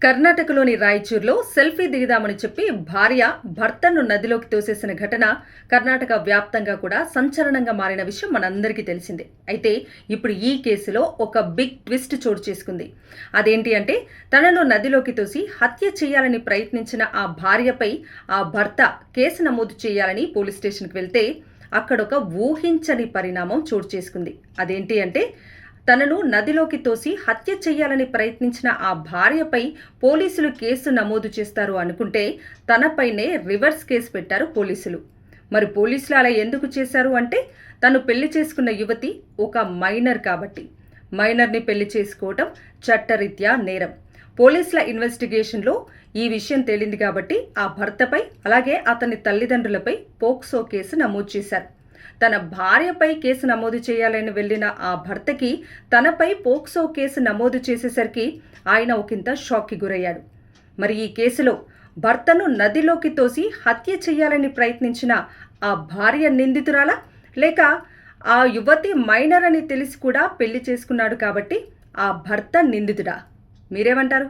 కర్ణాటకలోని రాయచూర్లో సెల్ఫీ దిగుదామని చెప్పి భార్య భర్తను నదిలోకి తోసేసిన ఘటన కర్ణాటక వ్యాప్తంగా కూడా సంచలనంగా మారిన విషయం మనందరికీ తెలిసిందే. అయితే ఇప్పుడు ఈ కేసులో ఒక బిగ్ ట్విస్ట్ చోటు చేసుకుంది. అదేంటి అంటే, తనను నదిలోకి తోసి హత్య చేయాలని ప్రయత్నించిన ఆ భార్యపై ఆ భర్త కేసు నమోదు చేయాలని పోలీస్ స్టేషన్కి వెళ్తే అక్కడొక ఊహించని పరిణామం చోటు చేసుకుంది. అదేంటి అంటే, తనను నదిలోకి తోసి హత్య చేయాలని ప్రయత్నించిన ఆ భార్యపై పోలీసులు కేసు నమోదు చేస్తారు అనుకుంటే తనపైనే రివర్స్ కేసు పెట్టారు పోలీసులు. మరి పోలీసులు అలా ఎందుకు చేశారు అంటే, తను పెళ్లి చేసుకున్న యువతి ఒక మైనర్ కాబట్టి. మైనర్ని పెళ్లి చేసుకోవటం చట్టరీత్యా నేరం. పోలీసుల ఇన్వెస్టిగేషన్లో ఈ విషయం తేలింది కాబట్టి ఆ భర్తపై అలాగే అతని తల్లిదండ్రులపై పోక్సో కేసు నమోదు చేశారు. తన భార్యపై కేసు నమోదు చేయాలని వెళ్లిన ఆ భర్తకి తనపై పోక్సో కేసు నమోదు చేసేసరికి ఆయన ఒకంత షాక్కి గురయ్యాడు. మరి ఈ కేసులో భర్తను నదిలోకి తోసి హత్య చేయాలని ప్రయత్నించిన ఆ భార్య నిందితురాలా, లేక ఆ యువతి మైనర్ అని తెలిసి కూడా పెళ్లి చేసుకున్నాడు కాబట్టి ఆ భర్త నిందితుడా? మీరేమంటారు?